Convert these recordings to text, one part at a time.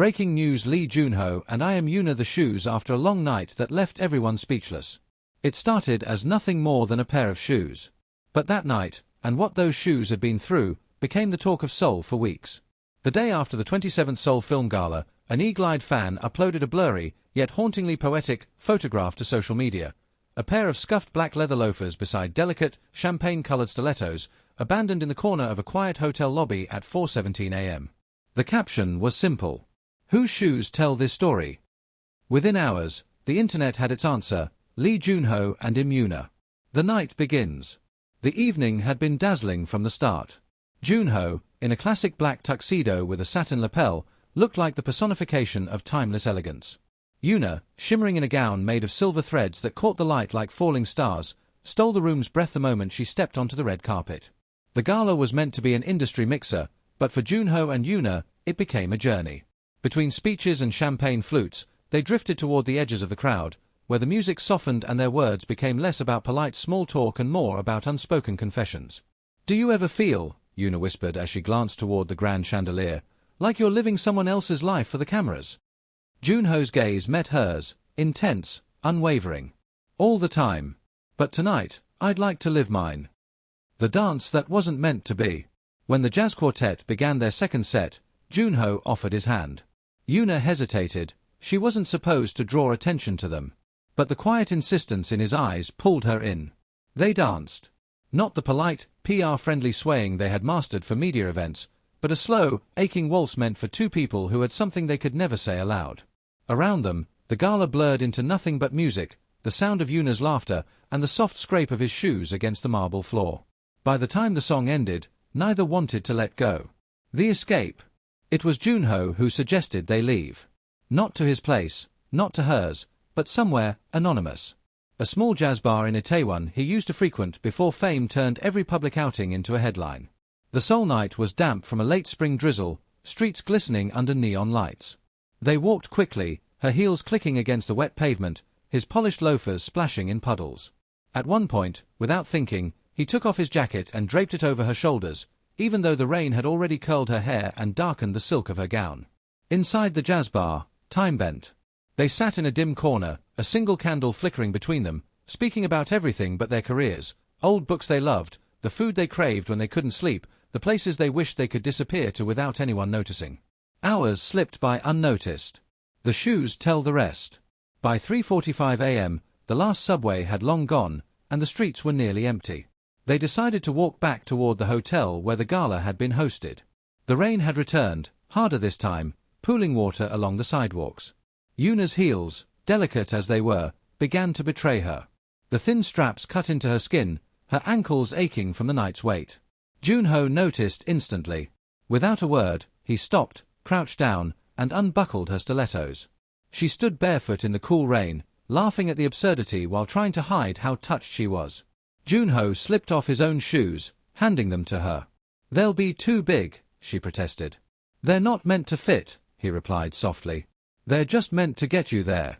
Breaking news: Lee Junho and I am Yoona the shoes after a long night that left everyone speechless. It started as nothing more than a pair of shoes. But that night, and what those shoes had been through, became the talk of Seoul for weeks. The day after the 27th Seoul Film Gala, an eagle-eyed fan uploaded a blurry, yet hauntingly poetic, photograph to social media. A pair of scuffed black leather loafers beside delicate, champagne-colored stilettos, abandoned in the corner of a quiet hotel lobby at 4:17 a.m. The caption was simple. Whose shoes tell this story? Within hours, the internet had its answer: Lee Junho and Yoona. The night begins. The evening had been dazzling from the start. Junho, in a classic black tuxedo with a satin lapel, looked like the personification of timeless elegance. Yoona, shimmering in a gown made of silver threads that caught the light like falling stars, stole the room's breath the moment she stepped onto the red carpet. The gala was meant to be an industry mixer, but for Junho and Yoona, it became a journey. Between speeches and champagne flutes, they drifted toward the edges of the crowd, where the music softened and their words became less about polite small talk and more about unspoken confessions. "Do you ever feel," Yoona whispered as she glanced toward the grand chandelier, "like you're living someone else's life for the cameras?" Junho's gaze met hers, intense, unwavering. "All the time. But tonight, I'd like to live mine." The dance that wasn't meant to be. When the jazz quartet began their second set, Junho offered his hand. Yoona hesitated. She wasn't supposed to draw attention to them. But the quiet insistence in his eyes pulled her in. They danced. Not the polite, PR-friendly swaying they had mastered for media events, but a slow, aching waltz meant for two people who had something they could never say aloud. Around them, the gala blurred into nothing but music, the sound of Yoona's laughter, and the soft scrape of his shoes against the marble floor. By the time the song ended, neither wanted to let go. The escape. It was Junho who suggested they leave. Not to his place, not to hers, but somewhere anonymous. A small jazz bar in Itaewon he used to frequent before fame turned every public outing into a headline. The Seoul night was damp from a late spring drizzle, streets glistening under neon lights. They walked quickly, her heels clicking against the wet pavement, his polished loafers splashing in puddles. At one point, without thinking, he took off his jacket and draped it over her shoulders, even though the rain had already curled her hair and darkened the silk of her gown. Inside the jazz bar, time bent. They sat in a dim corner, a single candle flickering between them, speaking about everything but their careers, old books they loved, the food they craved when they couldn't sleep, the places they wished they could disappear to without anyone noticing. Hours slipped by unnoticed. The shoes tell the rest. By 3:45 a.m., the last subway had long gone, and the streets were nearly empty. They decided to walk back toward the hotel where the gala had been hosted. The rain had returned, harder this time, pooling water along the sidewalks. Yoona's heels, delicate as they were, began to betray her. The thin straps cut into her skin, her ankles aching from the night's weight. Junho noticed instantly. Without a word, he stopped, crouched down, and unbuckled her stilettos. She stood barefoot in the cool rain, laughing at the absurdity while trying to hide how touched she was. Junho slipped off his own shoes, handing them to her. "They'll be too big," she protested. "They're not meant to fit," he replied softly. "They're just meant to get you there."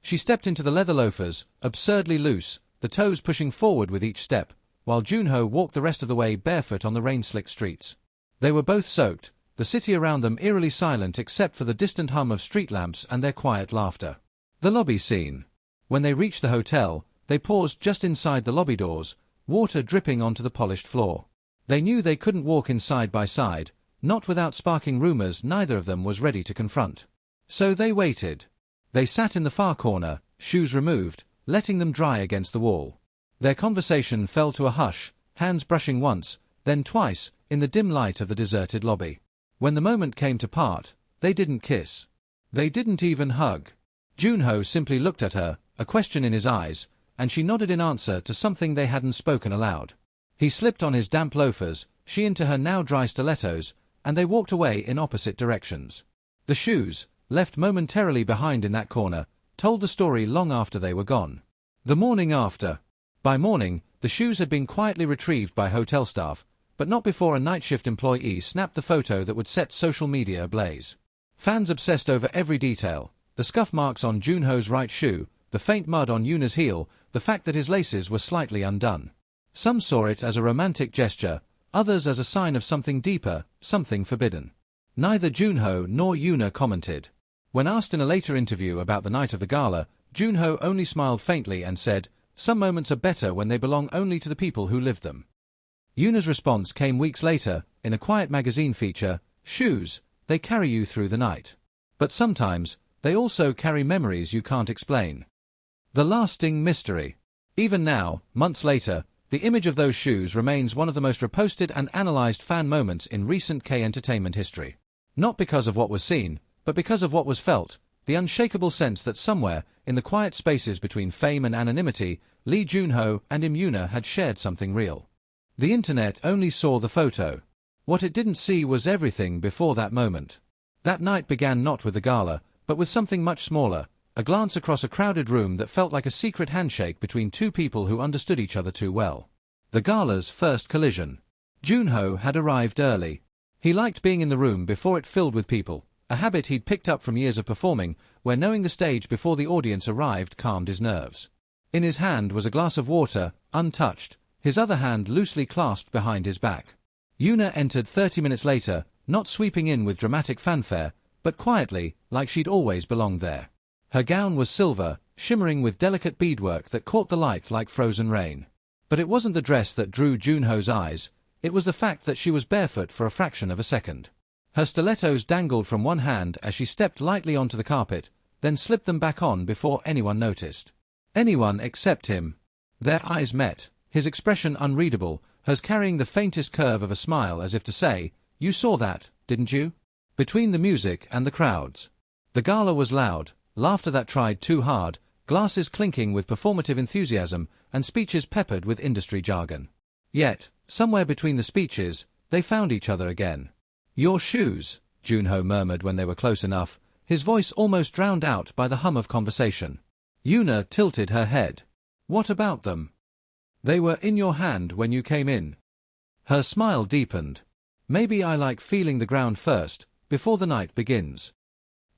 She stepped into the leather loafers, absurdly loose, the toes pushing forward with each step, while Junho walked the rest of the way barefoot on the rain-slicked streets. They were both soaked, the city around them eerily silent except for the distant hum of street lamps and their quiet laughter. The lobby scene. When they reached the hotel, they paused just inside the lobby doors, water dripping onto the polished floor. They knew they couldn't walk in side by side, not without sparking rumors neither of them was ready to confront. So they waited. They sat in the far corner, shoes removed, letting them dry against the wall. Their conversation fell to a hush, hands brushing once, then twice, in the dim light of the deserted lobby. When the moment came to part, they didn't kiss. They didn't even hug. Junho simply looked at her, a question in his eyes, and she nodded in answer to something they hadn't spoken aloud. He slipped on his damp loafers, she into her now dry stilettos, and they walked away in opposite directions. The shoes, left momentarily behind in that corner, told the story long after they were gone. The morning after. By morning, the shoes had been quietly retrieved by hotel staff, but not before a night shift employee snapped the photo that would set social media ablaze. Fans obsessed over every detail, the scuff marks on Junho's right shoe, the faint mud on Yoona's heel, the fact that his laces were slightly undone. Some saw it as a romantic gesture, others as a sign of something deeper, something forbidden. Neither Junho nor Yoona commented. When asked in a later interview about the night of the gala, Junho only smiled faintly and said, "Some moments are better when they belong only to the people who live them." Yoona's response came weeks later, in a Quiet magazine feature, "Shoes, they carry you through the night. But sometimes, they also carry memories you can't explain." The lasting mystery. Even now, months later, the image of those shoes remains one of the most reposted and analyzed fan moments in recent K-entertainment history. Not because of what was seen, but because of what was felt, the unshakable sense that somewhere, in the quiet spaces between fame and anonymity, Lee Junho and Yoona had shared something real. The internet only saw the photo. What it didn't see was everything before that moment. That night began not with the gala, but with something much smaller, a glance across a crowded room that felt like a secret handshake between two people who understood each other too well. The gala's first collision. Junho had arrived early. He liked being in the room before it filled with people, a habit he'd picked up from years of performing, where knowing the stage before the audience arrived calmed his nerves. In his hand was a glass of water, untouched, his other hand loosely clasped behind his back. Yoona entered 30 minutes later, not sweeping in with dramatic fanfare, but quietly, like she'd always belonged there. Her gown was silver, shimmering with delicate beadwork that caught the light like frozen rain. But it wasn't the dress that drew Junho's eyes, it was the fact that she was barefoot for a fraction of a second. Her stilettos dangled from one hand as she stepped lightly onto the carpet, then slipped them back on before anyone noticed. Anyone except him. Their eyes met, his expression unreadable, hers carrying the faintest curve of a smile as if to say, "You saw that, didn't you?" Between the music and the crowds. The gala was loud, laughter that tried too hard, glasses clinking with performative enthusiasm, and speeches peppered with industry jargon. Yet, somewhere between the speeches, they found each other again. "Your shoes," Junho murmured when they were close enough, his voice almost drowned out by the hum of conversation. Yoona tilted her head. "What about them?" "They were in your hand when you came in." Her smile deepened. "Maybe I like feeling the ground first, before the night begins."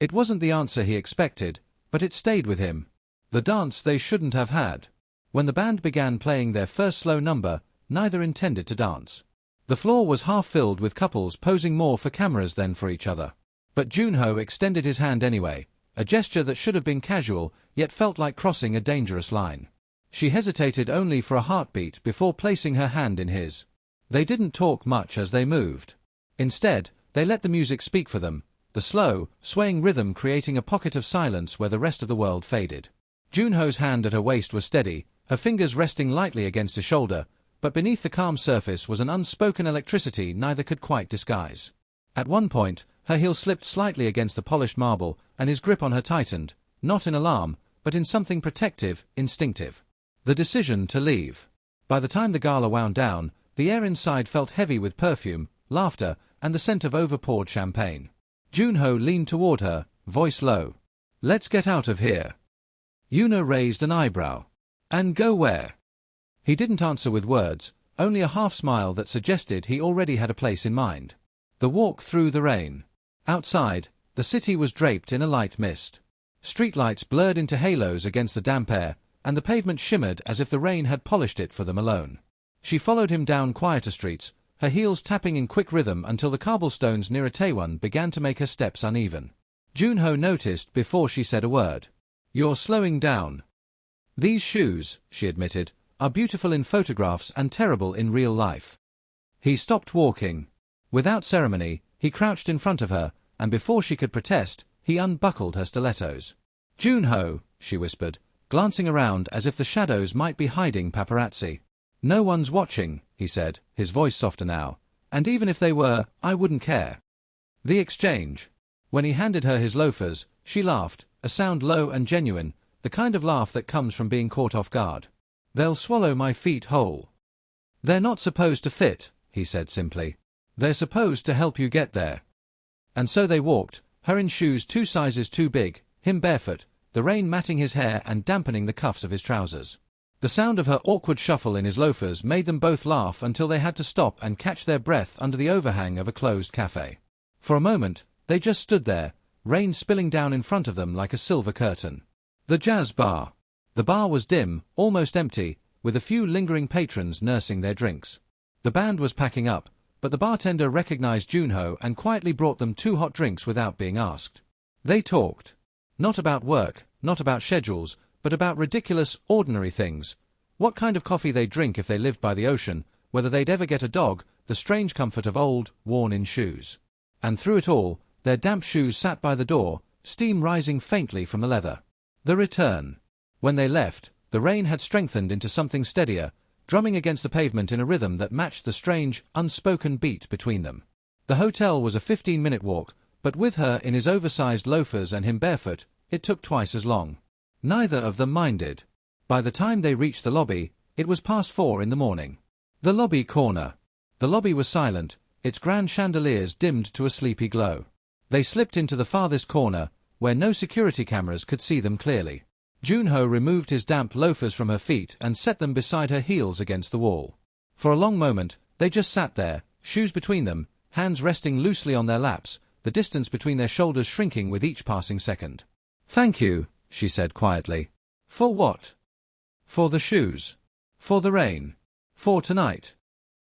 It wasn't the answer he expected, but it stayed with him. The dance they shouldn't have had. When the band began playing their first slow number, neither intended to dance. The floor was half filled with couples posing more for cameras than for each other. But Junho extended his hand anyway, a gesture that should have been casual, yet felt like crossing a dangerous line. She hesitated only for a heartbeat before placing her hand in his. They didn't talk much as they moved. Instead, they let the music speak for them, the slow, swaying rhythm creating a pocket of silence where the rest of the world faded. Junho's hand at her waist was steady, her fingers resting lightly against his shoulder, but beneath the calm surface was an unspoken electricity neither could quite disguise. At one point, her heel slipped slightly against the polished marble, and his grip on her tightened, not in alarm, but in something protective, instinctive. The decision to leave. By the time the gala wound down, the air inside felt heavy with perfume, laughter, and the scent of over-poured champagne. Junho leaned toward her, voice low. "Let's get out of here." Yoona raised an eyebrow. "And go where?" He didn't answer with words, only a half-smile that suggested he already had a place in mind. The walk through the rain. Outside, the city was draped in a light mist. Streetlights blurred into halos against the damp air, and the pavement shimmered as if the rain had polished it for them alone. She followed him down quieter streets, her heels tapping in quick rhythm until the cobblestones near Itaewon began to make her steps uneven. Junho noticed before she said a word. "You're slowing down." "These shoes," she admitted, "are beautiful in photographs and terrible in real life." He stopped walking. Without ceremony, he crouched in front of her, and before she could protest, he unbuckled her stilettos. "Junho," she whispered, glancing around as if the shadows might be hiding paparazzi. "No one's watching," he said, his voice softer now, "and even if they were, I wouldn't care." The exchange. When he handed her his loafers, she laughed, a sound low and genuine, the kind of laugh that comes from being caught off guard. "They'll swallow my feet whole." "They're not supposed to fit," he said simply. "They're supposed to help you get there." And so they walked, her in shoes 2 sizes too big, him barefoot, the rain matting his hair and dampening the cuffs of his trousers. The sound of her awkward shuffle in his loafers made them both laugh until they had to stop and catch their breath under the overhang of a closed cafe. For a moment, they just stood there, rain spilling down in front of them like a silver curtain. The jazz bar. The bar was dim, almost empty, with a few lingering patrons nursing their drinks. The band was packing up, but the bartender recognized Junho and quietly brought them 2 hot drinks without being asked. They talked. Not about work, not about schedules, but about ridiculous, ordinary things. What kind of coffee they'd drink if they lived by the ocean, whether they'd ever get a dog, the strange comfort of old, worn-in shoes. And through it all, their damp shoes sat by the door, steam rising faintly from the leather. The return. When they left, the rain had strengthened into something steadier, drumming against the pavement in a rhythm that matched the strange, unspoken beat between them. The hotel was a 15-minute walk, but with her in his oversized loafers and him barefoot, it took twice as long. Neither of them minded. By the time they reached the lobby, it was past 4 in the morning. The lobby corner. The lobby was silent, its grand chandeliers dimmed to a sleepy glow. They slipped into the farthest corner, where no security cameras could see them clearly. Junho removed his damp loafers from her feet and set them beside her heels against the wall. For a long moment, they just sat there, shoes between them, hands resting loosely on their laps, the distance between their shoulders shrinking with each passing second. "Thank you," she said quietly. "For what?" "For the shoes. For the rain. For tonight."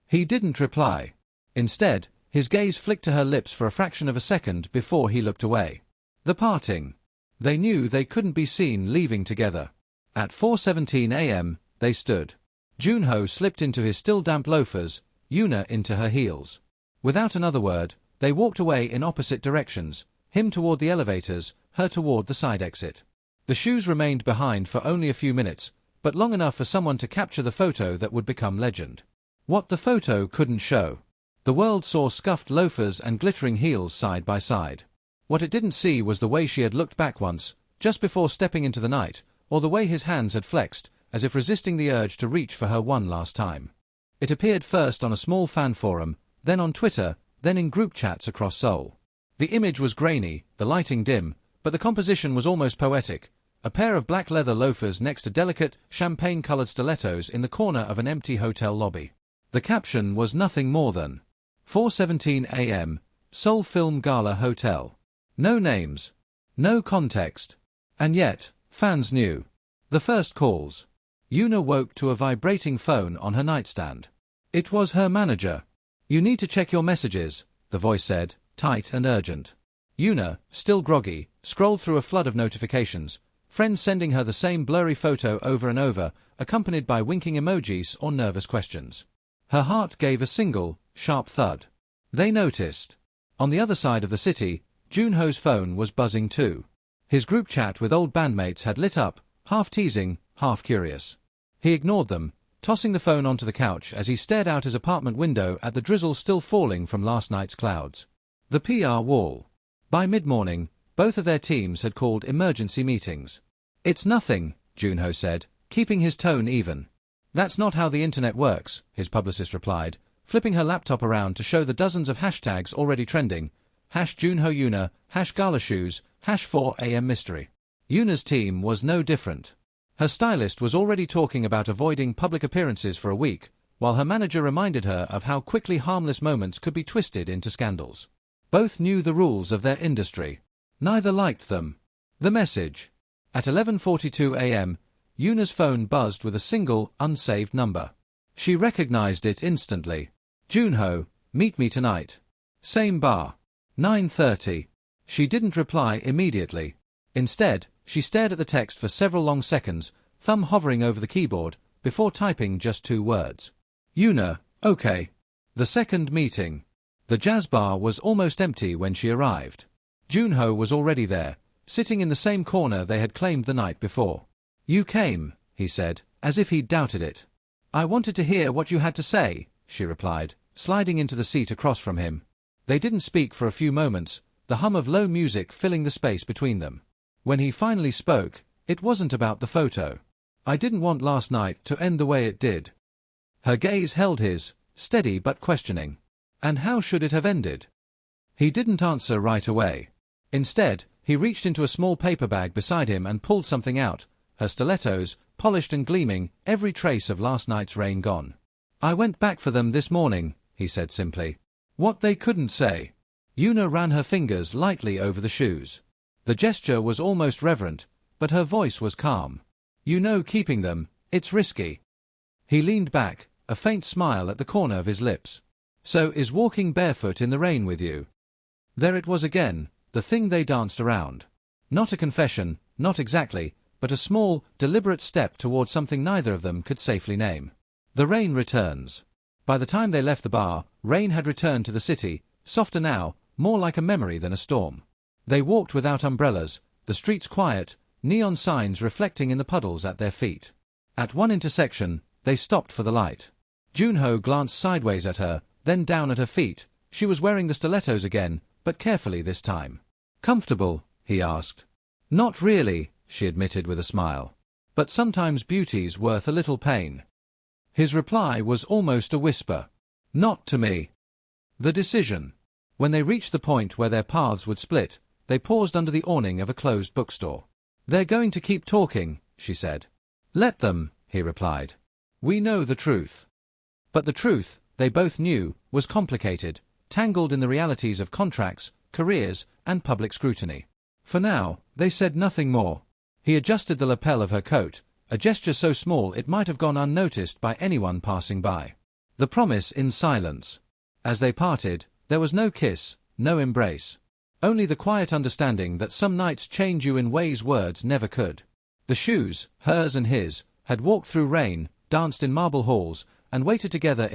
He didn't reply. Instead, his gaze flicked to her lips for a fraction of a second before he looked away. The parting. They knew they couldn't be seen leaving together. At 4:17 a.m., they stood. Junho slipped into his still damp loafers, Yoona into her heels. Without another word, they walked away in opposite directions, him toward the elevators, her toward the side exit. The shoes remained behind for only a few minutes, but long enough for someone to capture the photo that would become legend. What the photo couldn't show. The world saw scuffed loafers and glittering heels side by side. What it didn't see was the way she had looked back once, just before stepping into the night, or the way his hands had flexed, as if resisting the urge to reach for her one last time. It appeared first on a small fan forum, then on Twitter, then in group chats across Seoul. The image was grainy, the lighting dim, but the composition was almost poetic. A pair of black leather loafers next to delicate, champagne-colored stilettos in the corner of an empty hotel lobby. The caption was nothing more than 4:17 a.m., Seoul Film Gala Hotel. No names. No context. And yet, fans knew. The first calls. Yoona woke to a vibrating phone on her nightstand. It was her manager. "You need to check your messages," the voice said, tight and urgent. Yoona, still groggy, scrolled through a flood of notifications, friends sending her the same blurry photo over and over, accompanied by winking emojis or nervous questions. Her heart gave a single, sharp thud. They noticed. On the other side of the city, Junho's phone was buzzing too. His group chat with old bandmates had lit up, half teasing, half curious. He ignored them, tossing the phone onto the couch as he stared out his apartment window at the drizzle still falling from last night's clouds. The PR wall. By mid-morning, both of their teams had called emergency meetings. "It's nothing," Junho said, keeping his tone even. "That's not how the internet works," his publicist replied, flipping her laptop around to show the dozens of hashtags already trending. #Junho Yoona, #Gala Shoes, #4 AM Mystery. Yoona's team was no different. Her stylist was already talking about avoiding public appearances for a week, while her manager reminded her of how quickly harmless moments could be twisted into scandals. Both knew the rules of their industry. Neither liked them. The message. At 11:42 a.m., Yoona's phone buzzed with a single, unsaved number. She recognized it instantly. "Junho, meet me tonight. Same bar. 9:30. She didn't reply immediately. Instead, she stared at the text for several long seconds, thumb hovering over the keyboard, before typing just 2 words. "Yoona, okay." The second meeting. The jazz bar was almost empty when she arrived. Junho was already there, sitting in the same corner they had claimed the night before. "You came," he said, as if he'd doubted it. "I wanted to hear what you had to say," she replied, sliding into the seat across from him. They didn't speak for a few moments, the hum of low music filling the space between them. When he finally spoke, it wasn't about the photo. "I didn't want last night to end the way it did." Her gaze held his, steady but questioning. "And how should it have ended?" He didn't answer right away. Instead, he reached into a small paper bag beside him and pulled something out, her stilettos, polished and gleaming, every trace of last night's rain gone. "I went back for them this morning," he said simply. What they couldn't say. Yoona ran her fingers lightly over the shoes. The gesture was almost reverent, but her voice was calm. "You know keeping them, it's risky." He leaned back, a faint smile at the corner of his lips. So is walking barefoot in the rain with you. There it was again, the thing they danced around. Not a confession, not exactly, but a small, deliberate step towards something neither of them could safely name. The rain returns. By the time they left the bar, rain had returned to the city, softer now, more like a memory than a storm. They walked without umbrellas, the streets quiet, neon signs reflecting in the puddles at their feet. At one intersection, they stopped for the light. Junho glanced sideways at her, then down at her feet. She was wearing the stilettos again, but carefully this time. "Comfortable?" he asked. "Not really," she admitted with a smile. "But sometimes beauty's worth a little pain." His reply was almost a whisper. "Not to me." The decision. When they reached the point where their paths would split, they paused under the awning of a closed bookstore. "They're going to keep talking," she said. "Let them," he replied. "We know the truth." But the truth, they both knew, was complicated, tangled in the realities of contracts, careers, and public scrutiny. For now, they said nothing more. He adjusted the lapel of her coat, a gesture so small it might have gone unnoticed by anyone passing by. The promise in silence. As they parted, there was no kiss, no embrace. Only the quiet understanding that some nights change you in ways words never could. The shoes, hers and his, had walked through rain, danced in marble halls, and waited together